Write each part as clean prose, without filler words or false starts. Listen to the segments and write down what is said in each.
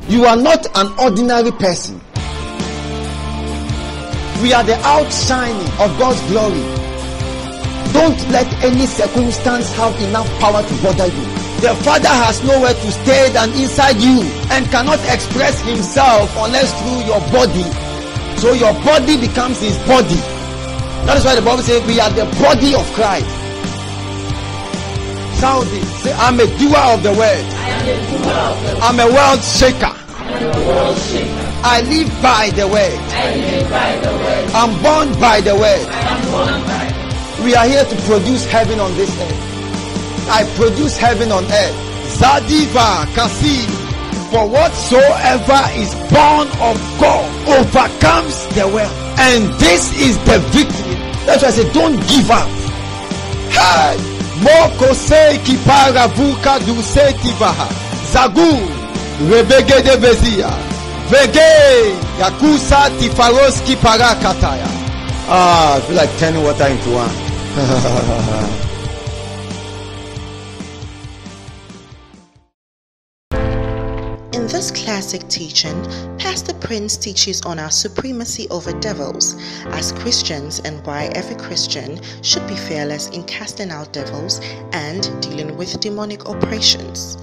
You are not an ordinary person. We are the outshining of God's glory. Don't let any circumstance have enough power to bother you. The Father has nowhere to stay than inside you and cannot express himself unless through your body. So your body becomes his body. That is why the Bible says we are the body of Christ. Shout it. Say, I'm a doer of the word. I'm a world shaker. I live by the word. I'm born by the word. We are here to produce heaven on this earth. I produce heaven on earth. Zadiva Kasi. For whatsoever is born of God overcomes the world. And this is the victory. That's why I say don't give up. Hey! Moko se kipara vuka du se tivaha. Zagu rebege de vezia. Vege yakusa tifaroski parakataya. I feel like turning water into wine. In this classic teaching, Pastor Prince teaches on our supremacy over devils as Christians and why every Christian should be fearless in casting out devils and dealing with demonic operations.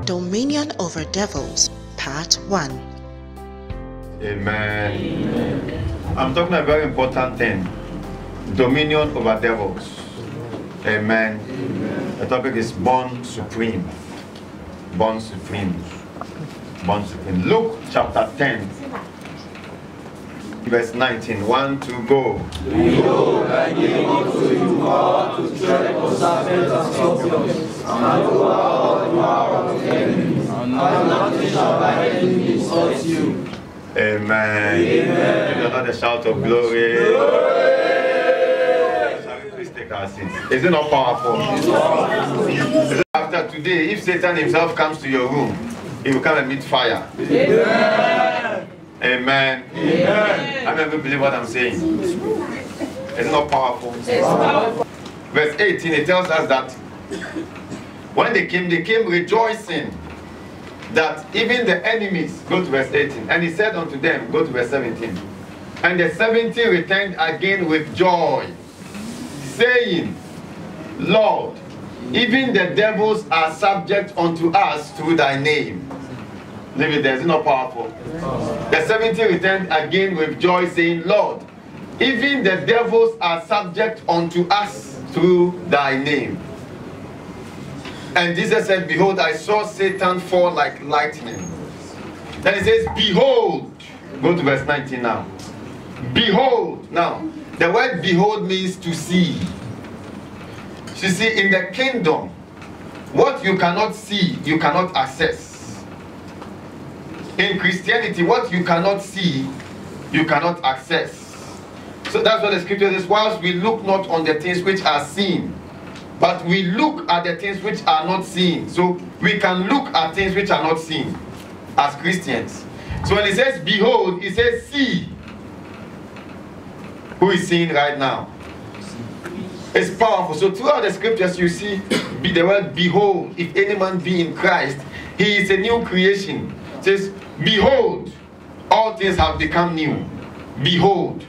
Dominion over devils, Part 1. Amen. I'm talking a very important thing. Dominion over devils. Amen. The topic is born supreme. Born supreme. Born supreme. Luke chapter 10, verse 19. 1, 2, go. Behold, I give unto you power to tread upon serpents and scorpions, and over all the power of the enemy, and nothing shall by any means hurt you. Amen. Amen. Give another shout of glory. Shall we please take our seats? Is it not powerful? After today, if Satan himself comes to your room, he will come and meet fire. Amen. Amen. Amen. I never believe what I'm saying. Is it not powerful? Verse 18, it tells us that when they came rejoicing that even the enemies, go to verse 18, and he said unto them, go to verse 17, and the 70 returned again with joy, saying, Lord, even the devils are subject unto us through thy name. Leave it there, is it not powerful? The 70 returned again with joy, saying, Lord, even the devils are subject unto us through thy name. And Jesus said, behold, I saw Satan fall like lightning. Then he says, behold. Go to verse 19 now. Behold. Now, the word behold means to see. You see, in the kingdom, what you cannot see, you cannot access. In Christianity, what you cannot see, you cannot access. So that's what the scripture says, whilst we look not on the things which are seen, but we look at the things which are not seen. So we can look at things which are not seen as Christians. So when he says behold, he says see. Who is seeing right now? It's powerful. So throughout the scriptures you see the word behold. If any man be in Christ, he is a new creation. It says behold, all things have become new. Behold.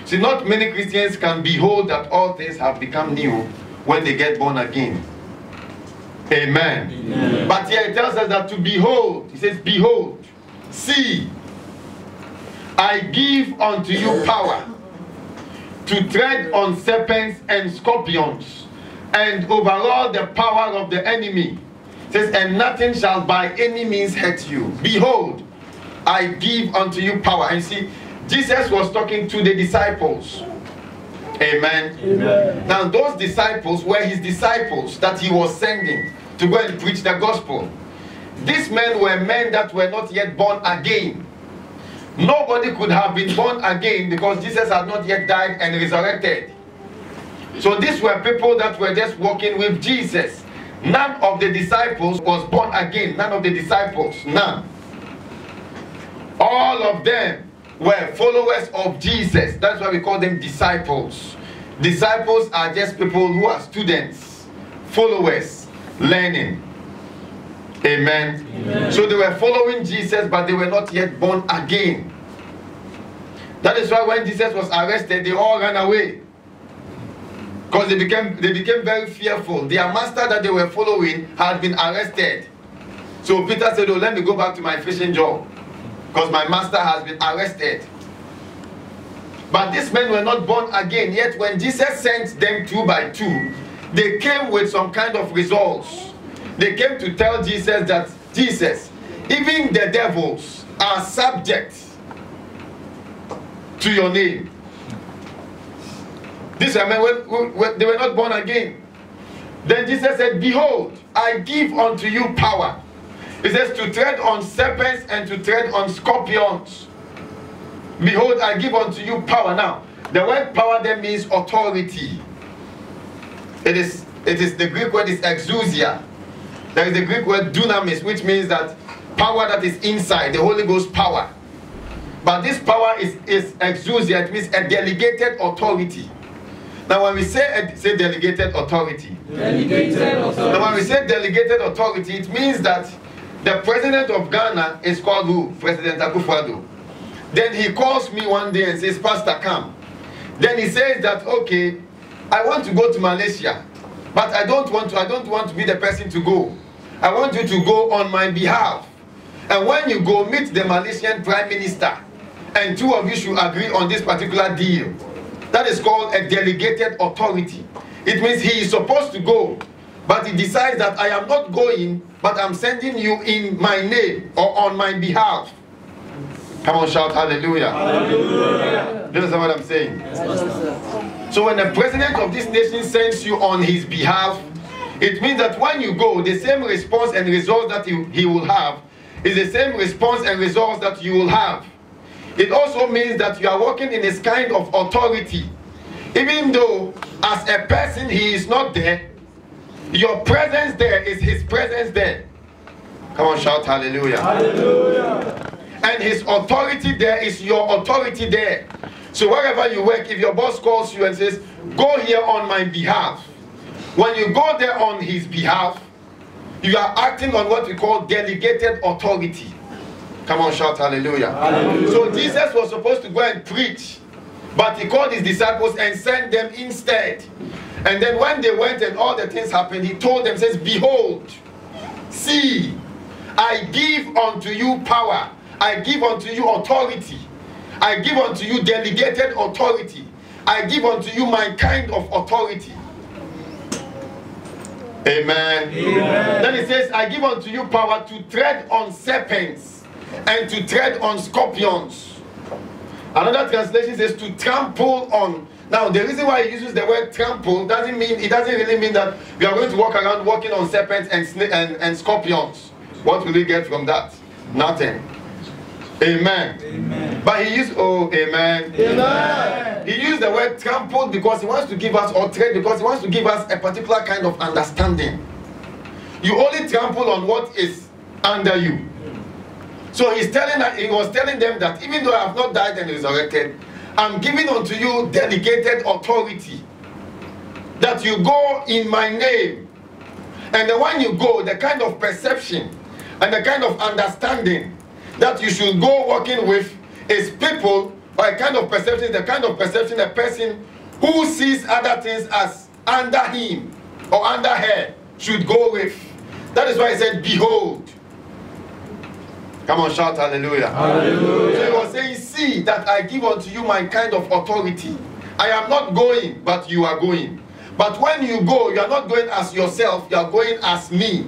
See, not many Christians can behold that all things have become new when they get born again. Amen. Amen. But here it tells us that to behold, it says behold, see, I give unto you power to tread on serpents and scorpions and over all the power of the enemy. It says, and nothing shall by any means hurt you. Behold, I give unto you power. And see, Jesus was talking to the disciples. Amen. Amen. Now those disciples were his disciples that he was sending to go and preach the gospel. These men were men that were not yet born again. Nobody could have been born again because Jesus had not yet died and resurrected. So these were people that were just walking with Jesus. None of the disciples was born again. None of the disciples. None. All of them were followers of Jesus. That's why we call them disciples. Disciples are just people who are students, followers, learning. Amen. Amen. So they were following Jesus, but they were not yet born again. That is why when Jesus was arrested, they all ran away. Because they became very fearful. Their master that they were following had been arrested. So Peter said, oh, let me go back to my fishing job, because my master has been arrested. But these men were not born again. Yet when Jesus sent them 2 by 2, they came with some kind of results. They came to tell Jesus that, Jesus, even the devils are subject to your name. These are men, they were not born again. Then Jesus said, behold, I give unto you power. He says to tread on serpents and to tread on scorpions. Behold, I give unto you power. Now, the word power there means authority. It is the Greek word is exousia. There is the Greek word dunamis, which means that power that is inside, the Holy Ghost power. But this power is exousia. It means a delegated authority. Now when we say delegated authority, now when we say delegated authority, it means that the president of Ghana is called who? President Akufo-Addo. Then he calls me one day and says, Pastor, come. Then he says that, okay, I want to go to Malaysia, but I don't want to be the person to go. I want you to go on my behalf. And when you go, meet the Malaysian Prime Minister, and 2 of you should agree on this particular deal. That is called a delegated authority. It means he is supposed to go, but he decides that I am not going, but I'm sending you in my name or on my behalf. Come on, shout hallelujah. Hallelujah. Do you understand what I'm saying? Yes, so when the president of this nation sends you on his behalf, it means that when you go, the same response and results that he will have is the same response and results that you will have. It also means that you are working in this kind of authority. Even though as a person he is not there, your presence there is his presence there. Come on, shout hallelujah. Hallelujah. And his authority there is your authority there. So wherever you work, if your boss calls you and says, go here on my behalf, when you go there on his behalf, you are acting on what we call delegated authority. Come on, shout hallelujah. Hallelujah. So Jesus was supposed to go and preach, but he called his disciples and sent them instead. And then when they went and all the things happened, he told them, says, behold, see, I give unto you power. I give unto you authority. I give unto you delegated authority. I give unto you my kind of authority. Amen. Amen. Then it says, I give unto you power to tread on serpents and to tread on scorpions. Another translation says to trample on. Now the reason why he uses the word trample doesn't really mean that we are going to walk around walking on serpents and scorpions. What will we get from that? Nothing. Amen. Amen. But he used, oh, amen. Amen. He used the word trample because he wants to give us, or tread because he wants to give us a particular kind of understanding. You only trample on what is under you. So he was telling them that even though I have not died and resurrected, I'm giving unto you delegated authority. That you go in my name. And then when you go, the kind of perception and the kind of understanding that you should go working with is people, or a kind of perception, the kind of perception a person who sees other things as under him or under her should go with. That is why he said, behold. Come on, shout hallelujah. Hallelujah. So he was saying, see that I give unto you my kind of authority. I am not going, but you are going. But when you go, you are not going as yourself, you are going as me.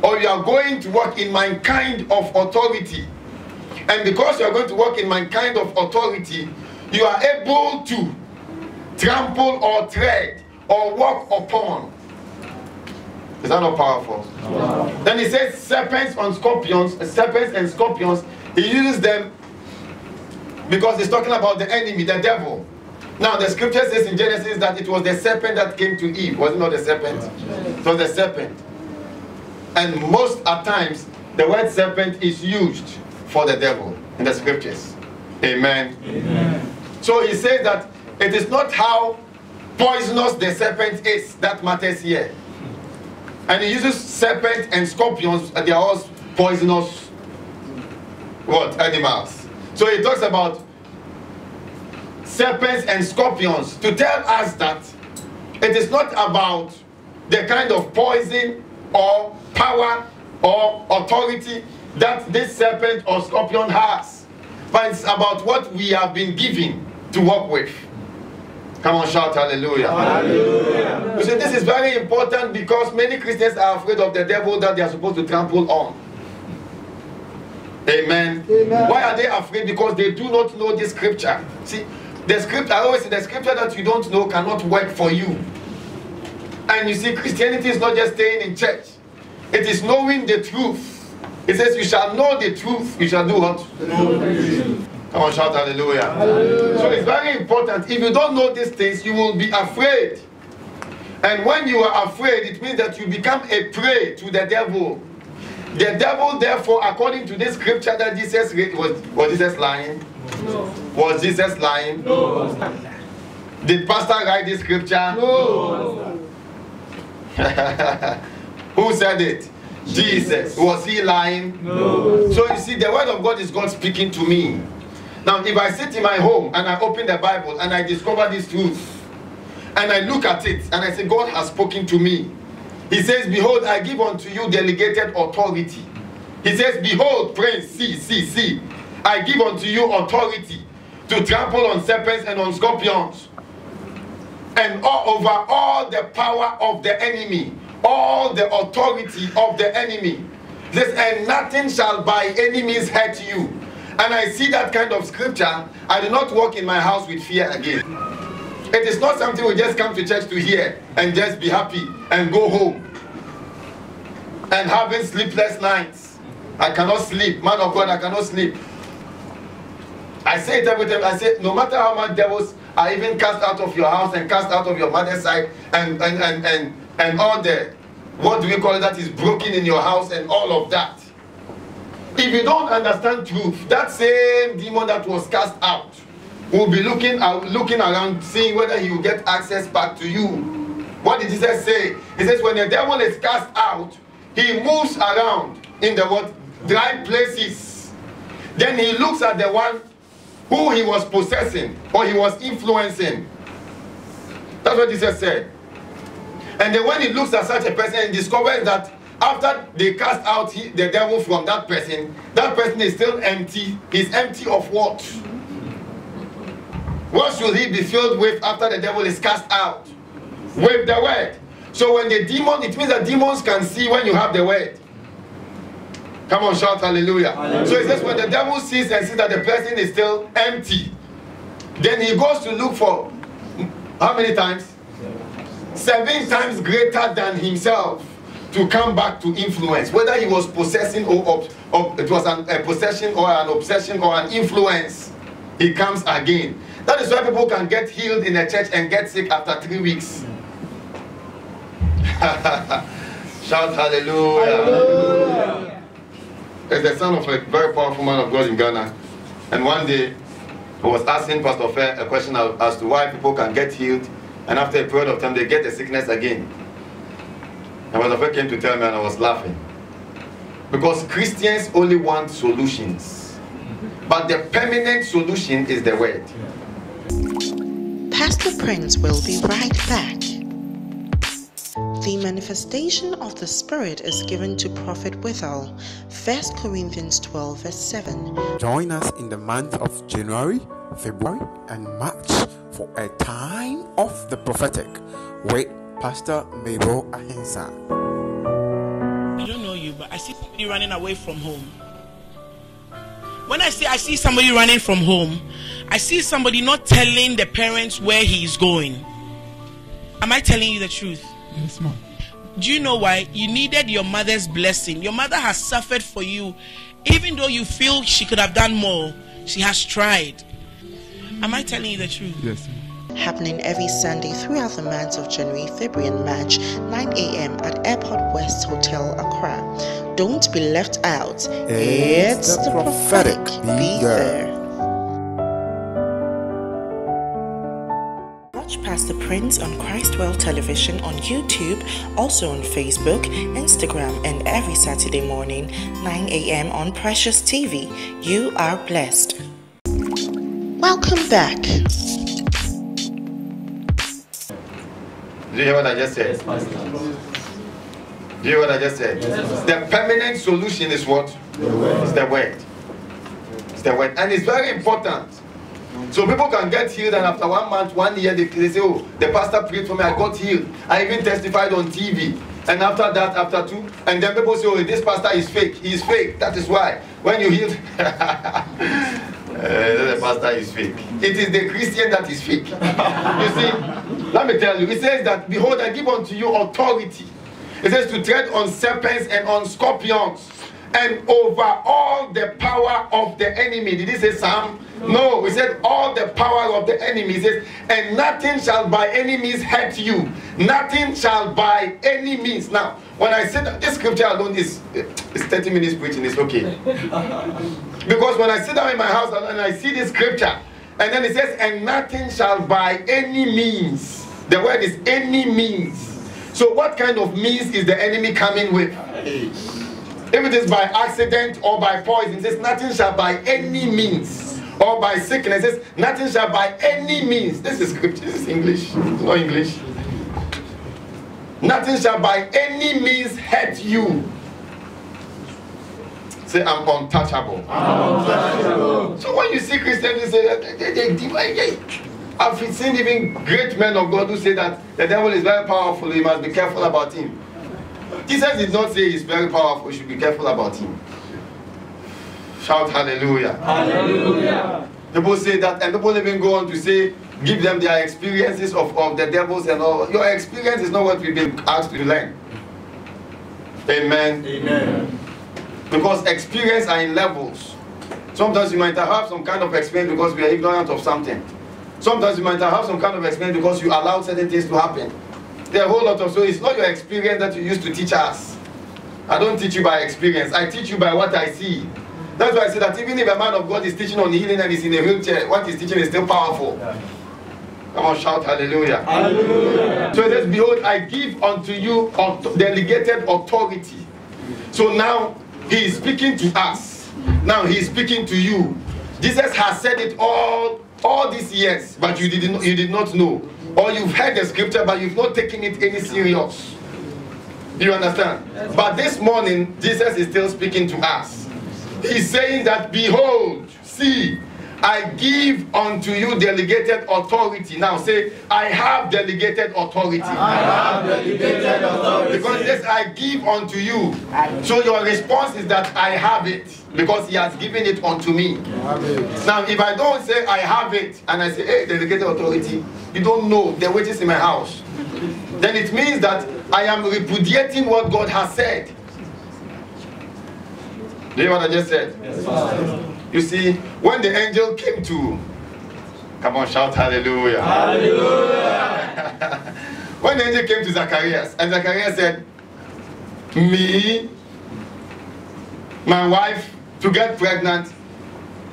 Or you are going to work in my kind of authority. And because you are going to work in my kind of authority, you are able to trample or tread or walk upon. Is that not powerful? Wow. Then he says serpents and scorpions. He uses them because he's talking about the enemy, the devil. Now the scripture says in Genesis that it was the serpent that came to Eve. Was it not the serpent? It was the serpent. And most at times the word serpent is used for the devil in the scriptures. Amen. Amen. So he says that it is not how poisonous the serpent is that matters here. And he uses serpents and scorpions, and they are all poisonous animals. So he talks about serpents and scorpions to tell us that it is not about the kind of poison or power or authority that this serpent or scorpion has, but it's about what we have been given to work with. Come on, shout hallelujah. Hallelujah. You see, this is very important because many Christians are afraid of the devil that they are supposed to trample on. Amen. Amen. Why are they afraid? Because they do not know this scripture. See, the scripture, I always say, the scripture that you don't know cannot work for you. And you see, Christianity is not just staying in church. It is knowing the truth. It says, you shall know the truth. You shall do what? Come on, shout hallelujah. Hallelujah. So it's very important. If you don't know these things, you will be afraid. And when you are afraid, it means that you become a prey to the devil. The devil, therefore, according to this scripture that Jesus read, was Jesus lying? No. Was Jesus lying? No. Did Pastor write this scripture? No. Who said it? Jesus. Was he lying? No. So you see, the word of God is God speaking to me. Now, if I sit in my home and I open the Bible and I discover this truth, and I look at it and I say, God has spoken to me. He says, behold, I give unto you delegated authority. He says, behold, prince, see. I give unto you authority to trample on serpents and on scorpions, and over all the power of the enemy, all the authority of the enemy. He says, and nothing shall by any means hurt you. And I see that kind of scripture. I do not walk in my house with fear again. It is not something we just come to church to hear and just be happy and go home. And having sleepless nights. I cannot sleep. Man of God, I cannot sleep. I say it every time. I say, no matter how much devils are even cast out of your house and cast out of your mother's side and all the, what do we call it, that is broken in your house and all of that. If you don't understand truth, that same demon that was cast out will be looking around, seeing whether he will get access back to you. What did Jesus say? He says, when the devil is cast out, he moves around in the what? Dry places. Then he looks at the one who he was possessing or he was influencing. That's what Jesus said. And then when he looks at such a person and discovers that after they cast out the devil from that person is still empty. He's empty of what? What should he be filled with after the devil is cast out? With the word. So when the demon, it means that demons can see when you have the word. Come on, shout hallelujah. Hallelujah. So it says when the devil sees and sees that the person is still empty, then he goes to look for, how many times? 7 times greater than himself to come back to influence. Whether he was possessing or it was a possession or an obsession or an influence, he comes again. That is why people can get healed in the church and get sick after 3 weeks. Shout hallelujah. Hallelujah. It's the son of a very powerful man of God in Ghana. And one day, I was asking Pastor Fair a question as to why people can get healed and after a period of time they get the sickness again. And Pastor Fair came to tell me and I was laughing. Because Christians only want solutions. But the permanent solution is the word. Pastor Prince will be right back. The manifestation of the Spirit is given to Prophet Withal. 1 Corinthians 12 verse 7. Join us in the month of January, February and March for a time of the prophetic with Pastor Mabel Ahensa. I don't know you, but I see somebody running away from home. When I say I see somebody running from home, I see somebody not telling the parents where he is going. Am I telling you the truth? Yes, ma'am. Do you know why? You needed your mother's blessing. Your mother has suffered for you. Even though you feel she could have done more, she has tried. Am I telling you the truth? Yes, ma'am. Happening every Sunday throughout the months of January, February and March, 9 a.m. at Airport West Hotel, Accra. Don't be left out. It's the prophetic. Be there. Watch Pastor Prince on Christ World Television on YouTube, also on Facebook, Instagram, and every Saturday morning, 9 a.m. on Precious TV. You are blessed. Welcome back. Do you hear what I just said? Do you hear what I just said? The permanent solution is what? It's the word. It's the word. And it's very important. So people can get healed, and after 1 month, 1 year, they say, oh, the pastor prayed for me, I got healed. I even testified on TV. And after that, after 2, and then people say, oh, this pastor is fake. He is fake. That is why. When you heal, the pastor is fake. It is the Christian that is fake. You see, let me tell you, it says that, behold, I give unto you authority. It says to tread on serpents and on scorpions and over all the power of the enemy. Did he say some? No, he said all the power of the enemy. He says, and nothing shall by any means hurt you. Nothing shall by any means. Now, when I said that this scripture alone is 30 minutes preaching, it's okay. Because when I sit down in my house and I see this scripture, and then it says, and nothing shall by any means. The word is any means. So what kind of means is the enemy coming with? If it is by accident or by poison, it says nothing shall by any means. Or by sickness, it says nothing shall by any means. This is scripture, this is English. It's not English. Nothing shall by any means hurt you. Say, I'm untouchable. I'm untouchable. So when you see Christians, you say, I've seen even great men of God who say that the devil is very powerful, you must be careful about him. Jesus did not say he's very powerful, you should be careful about him. Shout hallelujah. Hallelujah. People say that, and people even go on to say, give them their experiences of the devils and all. Your experience is not what we've been asked to learn. Amen. Amen. Because experience are in levels. Sometimes you might have some kind of experience because we are ignorant of something. Sometimes you might have some kind of experience because you allowed certain things to happen. There are a whole lot of, so it's not your experience that you used to teach us. I don't teach you by experience. I teach you by what I see. That's why I say that even if a man of God is teaching on healing and is in a wheelchair, what he's teaching is still powerful. Come on, shout hallelujah. Hallelujah. So it says, behold, I give unto you delegated authority. So now he is speaking to us. Now he is speaking to you. Jesus has said it all these years, but you did not know. Or you've heard the scripture, but you've not taken it any serious. Do you understand? But this morning, Jesus is still speaking to us. He's saying that, behold, see, I give unto you delegated authority. Now say, I have delegated authority. I have delegated authority. Because this I give unto you. So your response is that I have it. Because he has given it unto me. Now if I don't say I have it, and I say, hey, delegated authority, you don't know the wages in my house. Then it means that I am repudiating what God has said. Do you hear what I just said? Yes, you see, when the angel came to, come on, shout hallelujah. Hallelujah. When the angel came to Zacharias, and Zacharias said, me, my wife, to get pregnant,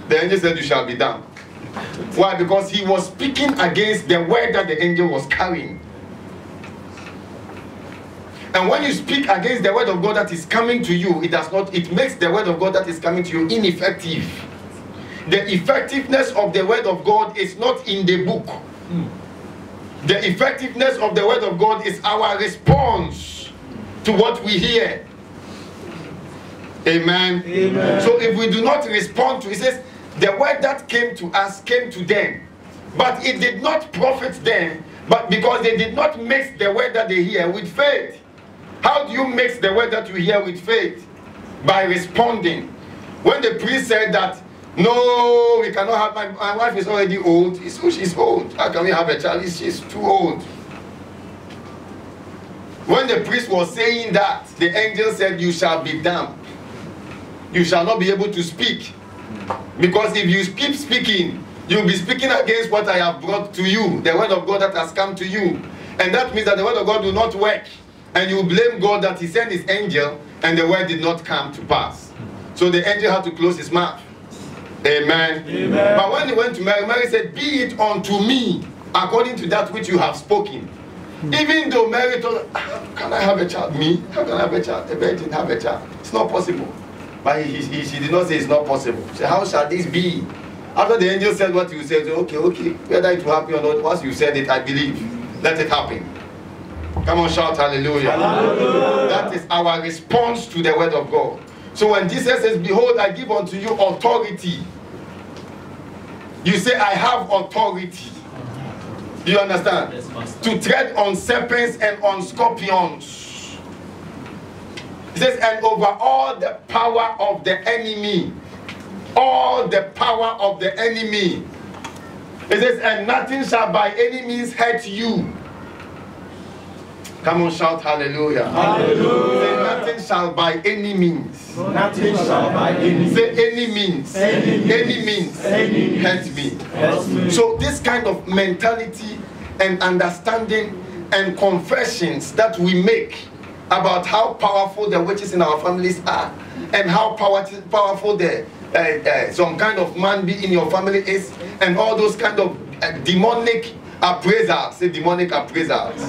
the angel said, you shall be done. Why? Because he was speaking against the word that the angel was carrying. And when you speak against the word of God that is coming to you, it makes the word of God that is coming to you ineffective. The effectiveness of the word of God is not in the book. The effectiveness of the word of God is our response to what we hear. Amen. Amen. So if we do not respond to it, says the word that came to us came to them, but it did not profit them, but because they did not mix the word that they hear with faith. How do you mix the word that you hear with faith? By responding. When the priest said that, no, we cannot have, my wife is already old. She's old. How can we have a child? She's too old. When the priest was saying that, the angel said, you shall be dumb. You shall not be able to speak. Because if you keep speaking, you'll be speaking against what I have brought to you, the word of God that has come to you. And that means that the word of God will not work. And you blame God that he sent his angel and the word did not come to pass. So the angel had to close his mouth. Amen. Amen. But when he went to Mary, Mary said, be it unto me according to that which you have spoken. Even though Mary told her, can I have a child? Me? How can I have a child? A virgin have a child? It's not possible. But she did not say it's not possible. She said, how shall this be? After the angel said what you said, okay, whether it will happen or not, once you said it, I believe. Let it happen. Come on, shout hallelujah. Hallelujah. That is our response to the word of God. So when Jesus says, behold, I give unto you authority, you say, I have authority. Do you understand? Yes, to tread on serpents and on scorpions. It says, and over all the power of the enemy. All the power of the enemy. It says, and nothing shall by any means hurt you. Come on, shout hallelujah. Hallelujah. Say, nothing shall by any means. Nothing shall by any means. Say, any means. Any means. Hurt me. So this kind of mentality and understanding and confessions that we make about how powerful the witches in our families are, and how powerful the some kind of man be in your family is, and all those kind of demonic appraisals. Say demonic appraisals.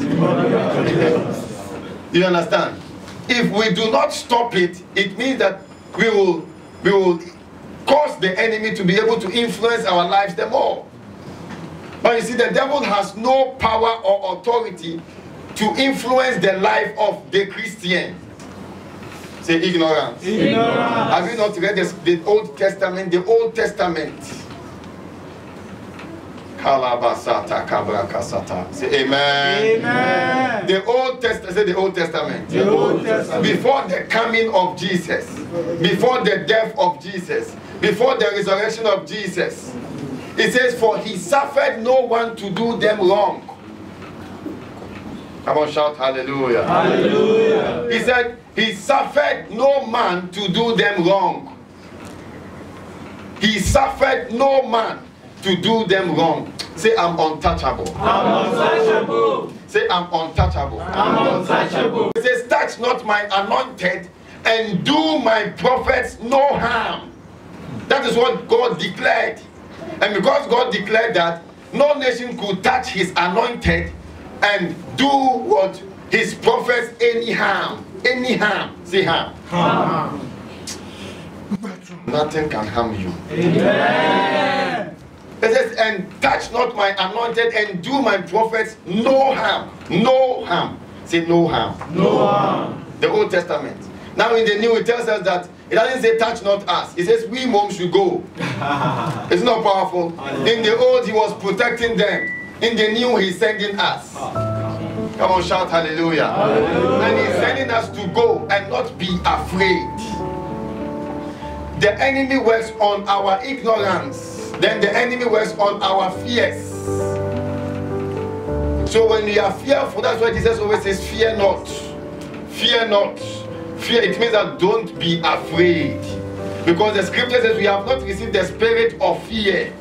You understand? If we do not stop it, it means that we will cause the enemy to be able to influence our lives the more. But you see, the devil has no power or authority to influence the life of the Christian. Say ignorance. Ignorance. Have you not read the Old Testament? The Old Testament. Say amen. Amen. The Old Testament. Say the Old Testament. The Old Testament. Before the coming of Jesus, before the death of Jesus, before the resurrection of Jesus, it says, for he suffered no one to do them wrong. Come on, shout hallelujah. Hallelujah. He said, he suffered no man to do them wrong. He suffered no man to do them wrong. Say, I'm untouchable. I'm untouchable. Say, I'm untouchable. I'm untouchable. He says, touch not my anointed and do my prophets no harm. That is what God declared. And because God declared that, no nation could touch his anointed and do what? His prophets any harm. Any harm. Say harm. Harm. Nothing can harm you. Amen. It says, and touch not my anointed and do my prophets no harm. No harm. Say no harm. No harm. The Old Testament. Now in the New it tells us that it doesn't say touch not us. It says we moms should go. It's not powerful. In the old he was protecting them. In the new he's sending us. Come on, shout hallelujah. Hallelujah. And he's sending us to go and not be afraid. The enemy works on our ignorance. Then the enemy works on our fears. So when we are fearful, that's why Jesus always says, fear not. Fear not. Fear, it means that don't be afraid. Because the scripture says we have not received the spirit of fear,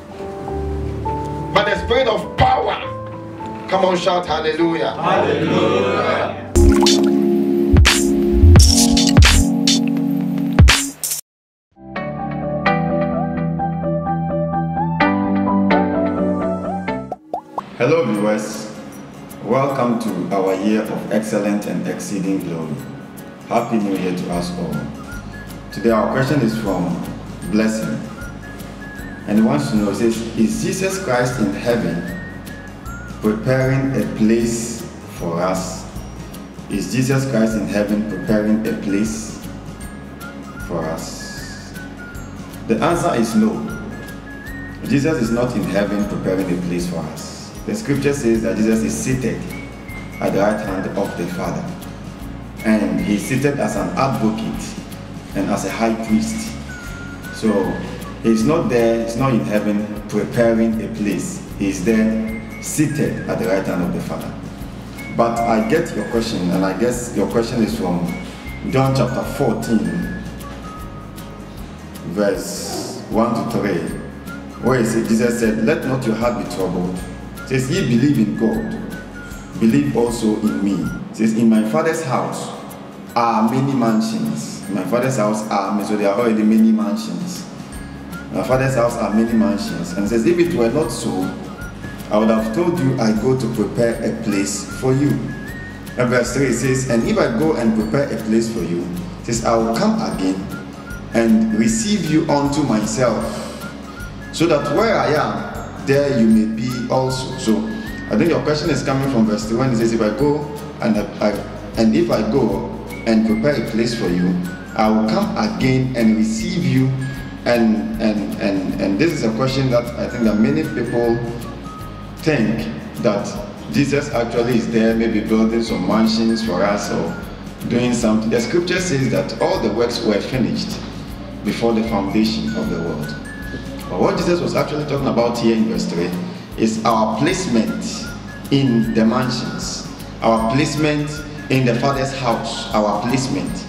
but the spirit of power. Come on, shout hallelujah. Hallelujah. Hello viewers, welcome to our year of excellent and exceeding glory. Happy New Year to us all. Today our question is from Blessing, and he wants to know, it says, is Jesus Christ in heaven preparing a place for us? Is Jesus Christ in heaven preparing a place for us? The answer is no. Jesus is not in heaven preparing a place for us. The scripture says that Jesus is seated at the right hand of the Father. And he's seated as an advocate and as a high priest. So he's not there, he's not in heaven preparing a place. He's there seated at the right hand of the Father. But I get your question, and I guess your question is from John chapter 14, verse 1 to 3, where Jesus said, let not your heart be troubled. It says, ye believe in God, believe also in me. It says, in my Father's house are many mansions. In my Father's house are, so there are already many mansions. In my Father's house are many mansions. And it says, if it were not so, I would have told you I go to prepare a place for you. And verse 3 says, and if I go and prepare a place for you, it says, I will come again and receive you unto myself, so that where I am, there you may be also. So I think your question is coming from verse 3 when it says, if I go and if I go and prepare a place for you, I will come again and receive you. And this is a question that I think that many people think that Jesus actually is there, maybe building some mansions for us or doing something. The scripture says that all the works were finished before the foundation of the world. But what Jesus was actually talking about here in verse 3 is our placement in the mansions, our placement in the Father's house, our placement.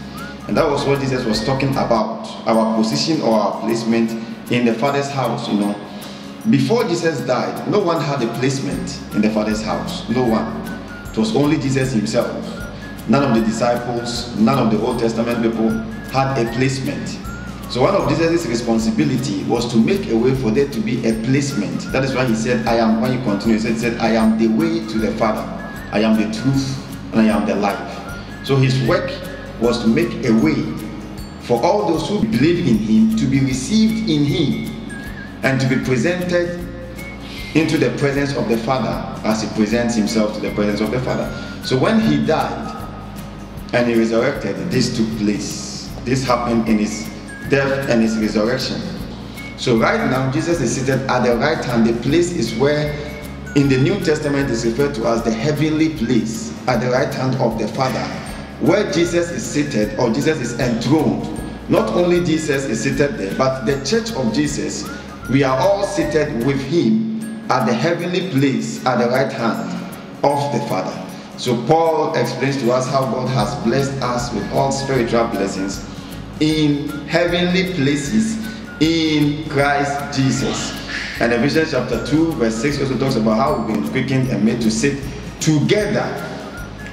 And that was what Jesus was talking about, our position or our placement in the Father's house. You know, before Jesus died, no one had a placement in the Father's house. No one. It was only Jesus himself. None of the disciples, none of the Old Testament people had a placement. So one of Jesus' responsibility was to make a way for there to be a placement. That is why he said, I am, when you continue, he said, I am the way to the Father. I am the truth and I am the life. So his work was to make a way for all those who believe in him to be received in him and to be presented into the presence of the Father as he presents himself to the presence of the Father. So when he died and he resurrected, this took place. This happened in his death and his resurrection. So right now Jesus is seated at the right hand. The place is where in the New Testament is referred to as the heavenly place, at the right hand of the Father, where Jesus is seated, or Jesus is enthroned. Not only Jesus is seated there, but the church of Jesus, we are all seated with him at the heavenly place at the right hand of the Father. So Paul explains to us how God has blessed us with all spiritual blessings in heavenly places in Christ Jesus. And Ephesians chapter 2 verse 6 also talks about how we've been quickened and made to sit together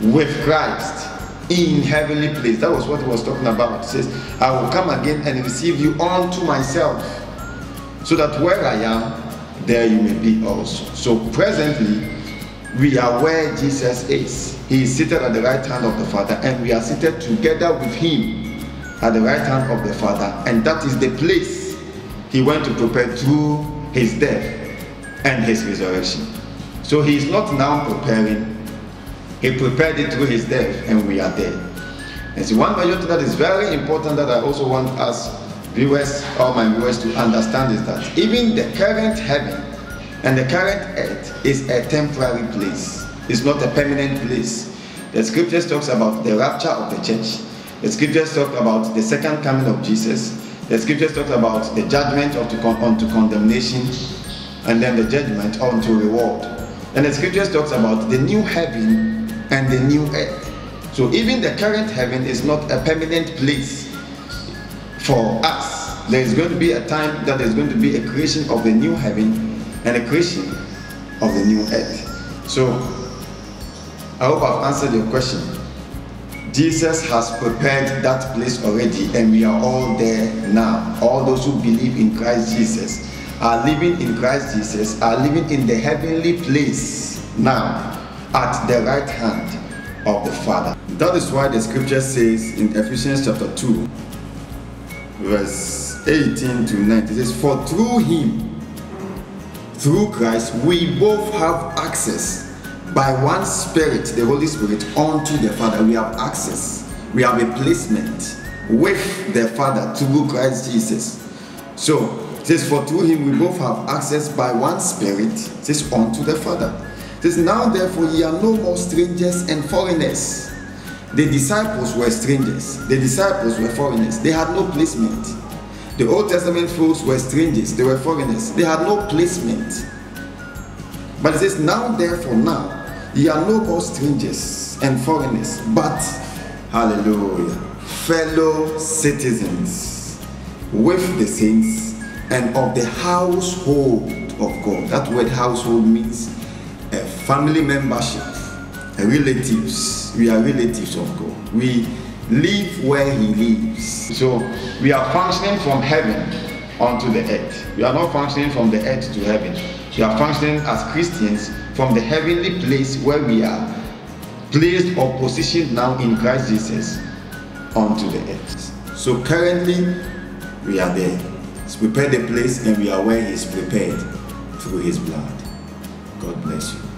with Christ in heavenly place. That was what he was talking about. It says, I will come again and receive you unto myself, so that where I am, there you may be also. So presently, we are where Jesus is. He is seated at the right hand of the Father, and we are seated together with him at the right hand of the Father. And that is the place he went to prepare through his death and his resurrection. So he is not now preparing. He prepared it through his death, and we are there. And so one major thing that is very important that I also want us viewers, all my viewers, to understand is that even the current heaven and the current earth is a temporary place. It's not a permanent place. The scriptures talks about the rapture of the church. The scriptures talk about the second coming of Jesus. The scriptures talk about the judgment unto condemnation, and then the judgment unto reward. And the scriptures talks about the new heaven and the new earth. So even the current heaven is not a permanent place for us. There is going to be a time that there's going to be a creation of the new heaven and a creation of the new earth. So I hope I've answered your question. Jesus has prepared that place already, and we are all there now. All those who believe in Christ Jesus are living in Christ Jesus, are living in the heavenly place now at the right hand of the Father. That is why the scripture says in Ephesians chapter 2 verse 18 to 19, it says, for through him, through Christ, we both have access by one Spirit, the Holy Spirit, unto the Father. We have access. We have a placement with the Father through Christ Jesus. So it says, for through him we both have access by one Spirit, it says, unto the Father. It says, now therefore ye are no more strangers and foreigners. The disciples were strangers. The disciples were foreigners. They had no placement. The Old Testament folks were strangers. They were foreigners. They had no placement. But it says, now therefore now, ye are no more strangers and foreigners, but, hallelujah, fellow citizens with the saints and of the household of God. That word household means a family membership, relatives. We are relatives of God. We live where he lives. So we are functioning from heaven onto the earth. We are not functioning from the earth to heaven. We are functioning as Christians from the heavenly place where we are placed or positioned now in Christ Jesus onto the earth. So currently we are there. He's prepared the place and we are where He's prepared through His blood. God bless you.